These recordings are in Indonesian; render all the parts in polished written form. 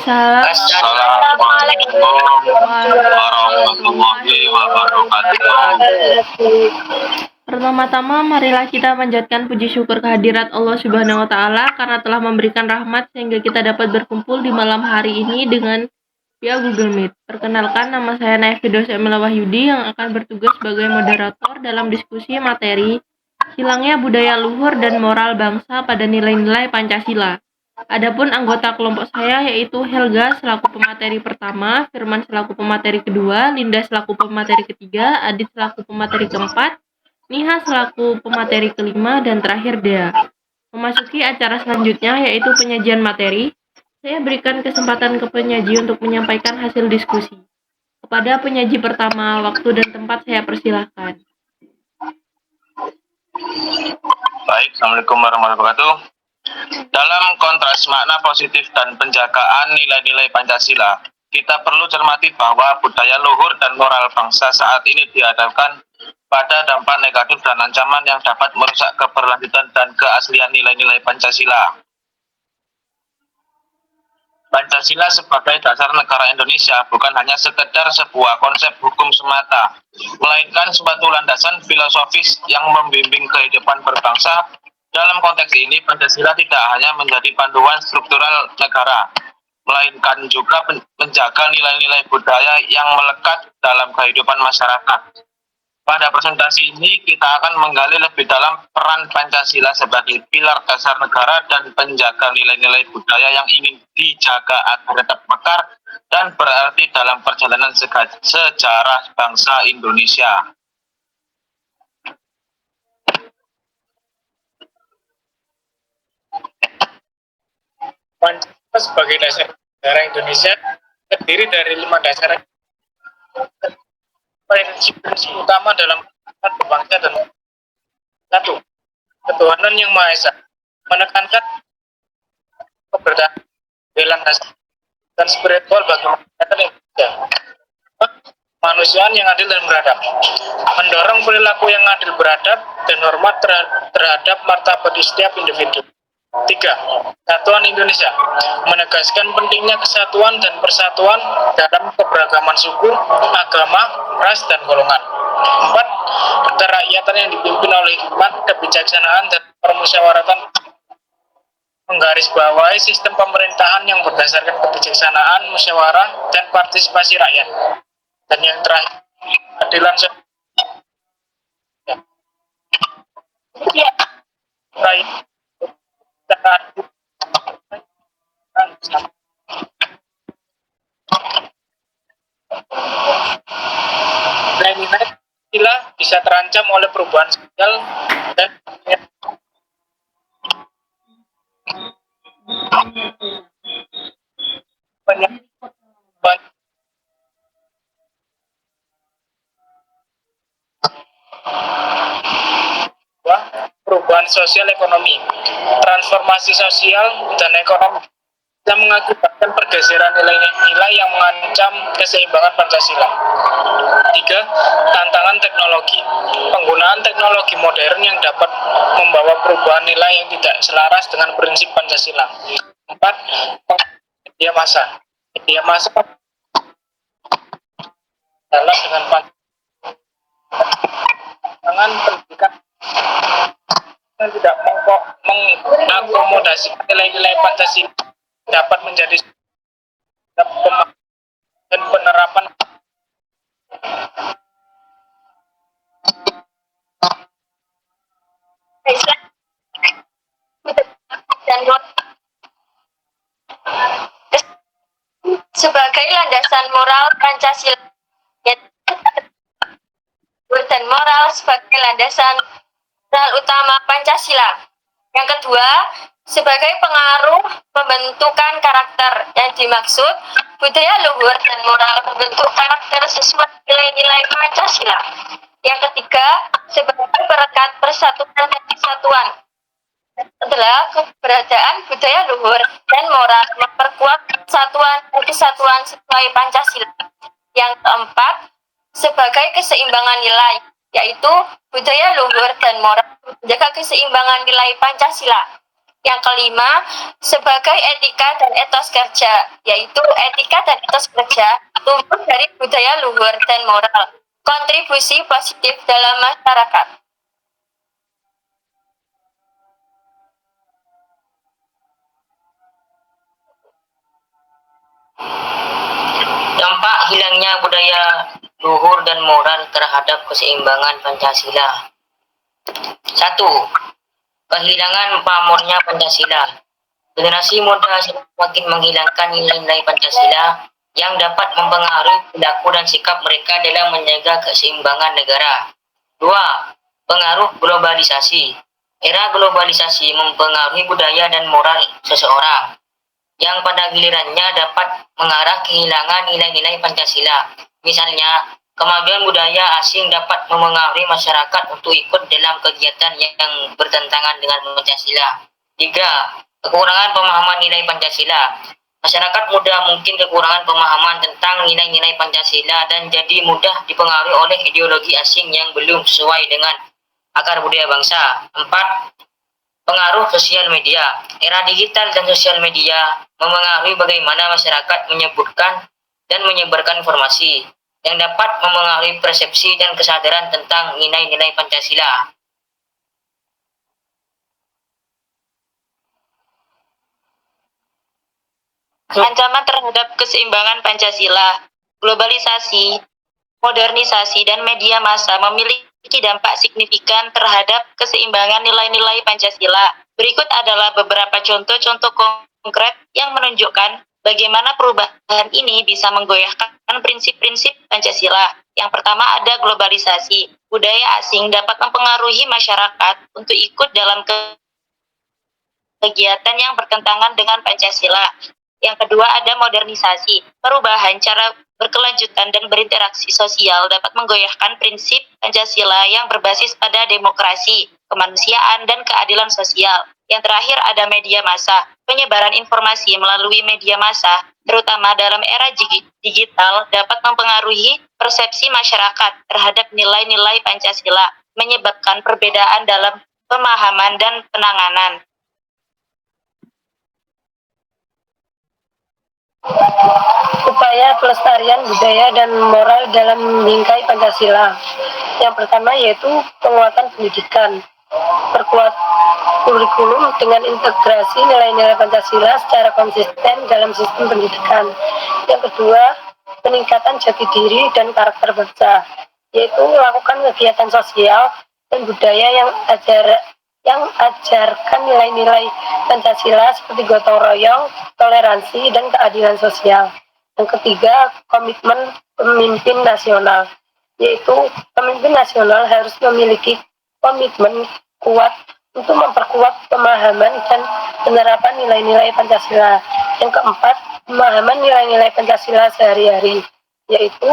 Assalamualaikum warahmatullahi wabarakatuh. Pertama-tama, marilah kita panjatkan puji syukur kehadirat Allah Subhanahu wa Ta'ala karena telah memberikan rahmat sehingga kita dapat berkumpul di malam hari ini dengan via Google Meet. Perkenalkan, nama saya Naif Firdaus Emila Wahyudi yang akan bertugas sebagai moderator dalam diskusi materi hilangnya budaya luhur dan moral bangsa pada nilai-nilai Pancasila. Adapun anggota kelompok saya yaitu Helga selaku pemateri pertama, Firman selaku pemateri kedua, Linda selaku pemateri ketiga, Adit selaku pemateri keempat, Niha selaku pemateri kelima, dan terakhir Dea. Memasuki acara selanjutnya yaitu penyajian materi, saya berikan kesempatan ke penyaji untuk menyampaikan hasil diskusi. Kepada penyaji pertama, waktu dan tempat saya persilahkan. Baik, Assalamualaikum warahmatullahi wabarakatuh. Dalam kontras makna positif dan penjagaan nilai-nilai Pancasila, kita perlu cermati bahwa budaya luhur dan moral bangsa saat ini dihadapkan pada dampak negatif dan ancaman yang dapat merusak keberlanjutan dan keaslian nilai-nilai Pancasila. Pancasila sebagai dasar negara Indonesia bukan hanya sekedar sebuah konsep hukum semata, melainkan suatu landasan filosofis yang membimbing kehidupan berbangsa. Dalam konteks ini, Pancasila tidak hanya menjadi panduan struktural negara, melainkan juga menjaga nilai-nilai budaya yang melekat dalam kehidupan masyarakat. Pada presentasi ini, kita akan menggali lebih dalam peran Pancasila sebagai pilar dasar negara dan penjaga nilai-nilai budaya yang ingin dijaga agar tetap mekar dan berarti dalam perjalanan sejarah bangsa Indonesia. Pancasila sebagai dasar negara Indonesia terdiri dari 5 dasar prinsip utama dalam berbangsa dan 1. Ketuhanan yang Maha Esa, menekankan keberadaan bela nasib dan spiritual bagi masyarakat Indonesia. Kemanusiaan yang adil dan beradab, mendorong perilaku yang adil beradab dan hormat terhadap martabat setiap individu. 3. Kesatuan Indonesia, menegaskan pentingnya kesatuan dan persatuan dalam keberagaman suku, agama, ras, dan golongan. 4. Kerakyatan yang dipimpin oleh hikmat, kebijaksanaan, dan permusyawaratan, menggarisbawahi sistem pemerintahan yang berdasarkan kebijaksanaan, musyawarah, dan partisipasi rakyat. Dan yang terakhir, keadilan sosial. Nilai-nilai Pancasila bisa terancam oleh perubahan sosial dan perubahan sosial ekonomi, transformasi sosial dan ekonomi bisa mengakibatkan pergeseran nilai-nilai yang mengancam keseimbangan Pancasila. 3. Tantangan teknologi, penggunaan teknologi modern yang dapat membawa perubahan nilai yang tidak selaras dengan prinsip Pancasila. 4. Media massa dalam dengan pandangan pendidikan yang tidak mengakomodasi nilai-nilai Pancasila dapat menjadi dan penerapan sebagai landasan moral Pancasila dan moral sebagai landasan moral utama Pancasila. Yang kedua, sebagai pengaruh pembentukan karakter. Yang dimaksud, budaya luhur dan moral membentuk karakter sesuai nilai-nilai Pancasila. Yang ketiga, sebagai perekat persatuan dan kesatuan. Adalah keberadaan budaya luhur dan moral memperkuat persatuan dan kesatuan sesuai Pancasila. Yang keempat, sebagai keseimbangan nilai, yaitu budaya luhur dan moral menjaga keseimbangan nilai Pancasila. Yang kelima, sebagai etika dan etos kerja, yaitu etika dan etos kerja tumbuh dari budaya luhur dan moral, kontribusi positif dalam masyarakat. Dampak hilangnya budaya luhur dan moral terhadap keseimbangan Pancasila. 1. Kehilangan pamornya Pancasila. Generasi muda semakin menghilangkan nilai-nilai Pancasila yang dapat mempengaruhi perilaku dan sikap mereka dalam menjaga keseimbangan negara. 2. Pengaruh globalisasi. Era globalisasi mempengaruhi budaya dan moral seseorang, yang pada gilirannya dapat mengarah kehilangan nilai-nilai Pancasila. Misalnya, kemajuan budaya asing dapat memengaruhi masyarakat untuk ikut dalam kegiatan yang bertentangan dengan Pancasila. 3. Kekurangan pemahaman nilai Pancasila. Masyarakat muda mungkin kekurangan pemahaman tentang nilai-nilai Pancasila dan jadi mudah dipengaruhi oleh ideologi asing yang belum sesuai dengan akar budaya bangsa. 4. Pengaruh sosial media. Era digital dan sosial media memengaruhi bagaimana masyarakat menyebutkan dan menyebarkan informasi yang dapat memengaruhi persepsi dan kesadaran tentang nilai-nilai Pancasila. Ancaman terhadap keseimbangan Pancasila, globalisasi, modernisasi, dan media massa memiliki dampak signifikan terhadap keseimbangan nilai-nilai Pancasila. Berikut adalah beberapa contoh-contoh konkret yang menunjukkan bagaimana perubahan ini bisa menggoyahkan prinsip-prinsip Pancasila. Yang pertama ada globalisasi. Budaya asing dapat mempengaruhi masyarakat untuk ikut dalam kegiatan yang bertentangan dengan Pancasila. Yang kedua ada modernisasi. Perubahan cara berkelanjutan dan berinteraksi sosial dapat menggoyahkan prinsip Pancasila yang berbasis pada demokrasi, kemanusiaan, dan keadilan sosial. Yang terakhir ada media massa. Penyebaran informasi melalui media massa, terutama dalam era digital, dapat mempengaruhi persepsi masyarakat terhadap nilai-nilai Pancasila, menyebabkan perbedaan dalam pemahaman dan penanganan. Upaya pelestarian budaya dan moral dalam bingkai Pancasila. Yang pertama yaitu penguatan pendidikan. Perkuat kurikulum dengan integrasi nilai-nilai Pancasila secara konsisten dalam sistem pendidikan. Yang kedua, peningkatan jati diri dan karakter bangsa, yaitu melakukan kegiatan sosial dan budaya yang ajarkan nilai-nilai Pancasila seperti gotong royong, toleransi, dan keadilan sosial. Yang ketiga, komitmen pemimpin nasional, yaitu pemimpin nasional harus memiliki komitmen kuat untuk memperkuat pemahaman dan penerapan nilai-nilai Pancasila. Yang keempat, pemahaman nilai-nilai Pancasila sehari-hari, yaitu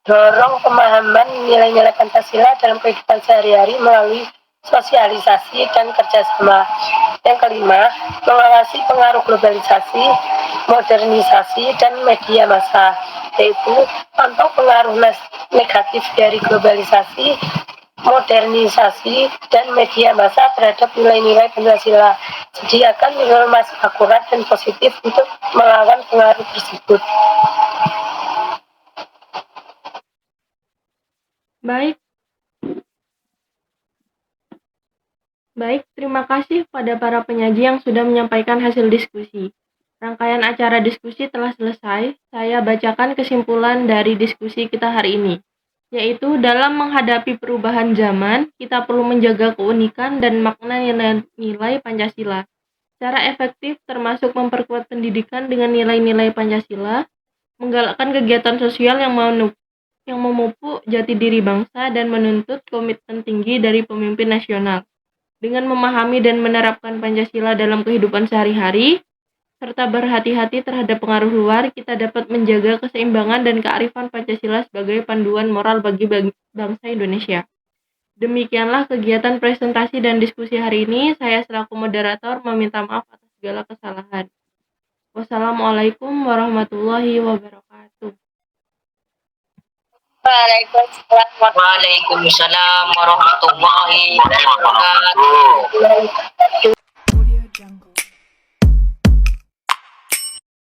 dorong pemahaman nilai-nilai Pancasila dalam kehidupan sehari-hari melalui sosialisasi dan kerjasama. Yang kelima, mengawasi pengaruh globalisasi, modernisasi, dan media massa, yaitu pantau pengaruh negatif dari globalisasi, modernisasi, dan media massa terhadap nilai-nilai Pancasila. Sediakan informasi akurat dan positif untuk melawan pengaruh tersebut. Baik, terima kasih pada para penyaji yang sudah menyampaikan hasil diskusi. Rangkaian acara diskusi telah selesai. Saya bacakan kesimpulan dari diskusi kita hari ini, yaitu dalam menghadapi perubahan zaman, kita perlu menjaga keunikan dan makna nilai Pancasila secara efektif, termasuk memperkuat pendidikan dengan nilai-nilai Pancasila, menggalakkan kegiatan sosial yang memupuk jati diri bangsa, dan menuntut komitmen tinggi dari pemimpin nasional. Dengan memahami dan menerapkan Pancasila dalam kehidupan sehari-hari, serta berhati-hati terhadap pengaruh luar, kita dapat menjaga keseimbangan dan kearifan Pancasila sebagai panduan moral bagi bangsa Indonesia. Demikianlah kegiatan presentasi dan diskusi hari ini. Saya selaku moderator meminta maaf atas segala kesalahan. Wassalamualaikum warahmatullahi wabarakatuh. Waalaikumsalam warahmatullahi wabarakatuh.